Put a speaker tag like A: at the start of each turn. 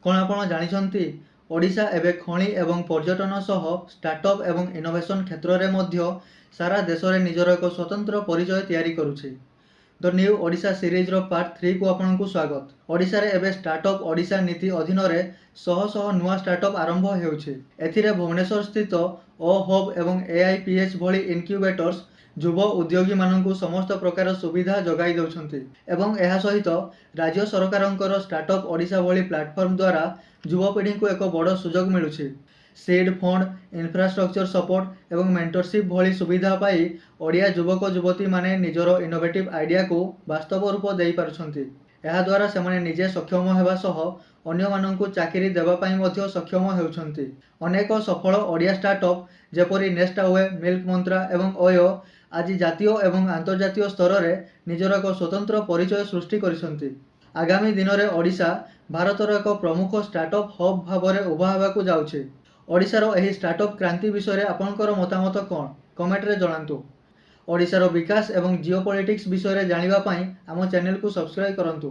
A: କ'ଣ ଆପଣ ଜାଣିଛନ୍ତି ଓଡ଼ିଶା ଏବେ ଖଣି ଏବଂ ପର୍ଯ୍ୟଟନ ସହ ଷ୍ଟାର୍ଟଅପ୍ ଏବଂ ଇନୋଭେସନ୍ କ୍ଷେତ୍ରରେ ମଧ୍ୟ ସାରା ଦେଶରେ ନିଜର ଏକ ସ୍ୱତନ୍ତ୍ର ପରିଚୟ ତିଆରି କରୁଛି। ଦ ନ୍ୟୁ ଓଡ଼ିଶା ସିରିଜ୍ର ପାର୍ଟ 3କୁ ଆପଣଙ୍କୁ ସ୍ୱାଗତ। ଓଡ଼ିଶାରେ ଏବେ ଷ୍ଟାର୍ଟଅପ୍ ଓଡ଼ିଶା ନୀତି ଅଧୀନରେ ଶହ ଶହ ନୂଆ ଷ୍ଟାର୍ଟଅପ୍ ଆରମ୍ଭ ହେଉଛି। ଏଥିରେ ଭୁବନେଶ୍ୱର ସ୍ଥିତ ଓ ହବ୍ ଏବଂ AIPH ଭଳି ଇନକ୍ୟୁବେଟର୍ସ ଯୁବ ଉଦ୍ୟୋଗୀମାନଙ୍କୁ ସମସ୍ତ ପ୍ରକାର ସୁବିଧା ଯୋଗାଇ ଦେଉଛନ୍ତି ଏବଂ ଏହା ସହିତ ରାଜ୍ୟ ସରକାରଙ୍କର ଷ୍ଟାର୍ଟଅପ୍ ଓଡ଼ିଶା ଭଳି ପ୍ଲାଟଫର୍ମ ଦ୍ୱାରା ଯୁବପିଢ଼ିଙ୍କୁ ଏକ ବଡ଼ ସୁଯୋଗ ମିଳୁଛି। ସିଡ୍ ଫଣ୍ଡ, ଇନଫ୍ରାଷ୍ଟ୍ରକ୍ଚର ସପୋର୍ଟ ଏବଂ ମେଣ୍ଟରସିପ୍ ଭଳି ସୁବିଧା ପାଇ ଓଡ଼ିଆ ଯୁବକ ଯୁବତୀମାନେ ନିଜର ଇନୋଭେଟିଭ୍ ଆଇଡିଆକୁ ବାସ୍ତବ ରୂପ ଦେଇପାରୁଛନ୍ତି। ଏହାଦ୍ୱାରା ସେମାନେ ନିଜେ ସକ୍ଷମ ହେବା ସହ ଅନ୍ୟମାନଙ୍କୁ ଚାକିରି ଦେବା ପାଇଁ ମଧ୍ୟ ସକ୍ଷମ ହେଉଛନ୍ତି। ଅନେକ ସଫଳ ଓଡ଼ିଆ ଷ୍ଟାର୍ଟଅପ୍ ଯେପରି ନେଷ୍ଟଆୱେ, ମିଲ୍କ ମନ୍ତ୍ରା ଏବଂ ଓୟୋ ଆଜି ଜାତୀୟ ଏବଂ ଆନ୍ତର୍ଜାତୀୟ ସ୍ତରରେ ନିଜର ଏକ ସ୍ୱତନ୍ତ୍ର ପରିଚୟ ସୃଷ୍ଟି କରିଛନ୍ତି। ଆଗାମୀ ଦିନରେ ଓଡ଼ିଶା ଭାରତର ଏକ ପ୍ରମୁଖ ଷ୍ଟାର୍ଟଅପ୍ ହବ୍ ଭାବରେ ଉଭା ହେବାକୁ ଯାଉଛି। ଓଡ଼ିଶାର ଏହି ଷ୍ଟାର୍ଟଅପ୍ କ୍ରାନ୍ତି ବିଷୟରେ ଆପଣଙ୍କର ମତାମତ କ'ଣ? କମେଣ୍ଟରେ ଜଣାନ୍ତୁ। ଓଡ଼ିଶାର ବିକାଶ ଏବଂ ଜିଓପଲିଟିକ୍ସ ବିଷୟରେ ଜାଣିବା ପାଇଁ ଆମ ଚ୍ୟାନେଲକୁ ସବସ୍କ୍ରାଇବ୍ କରନ୍ତୁ।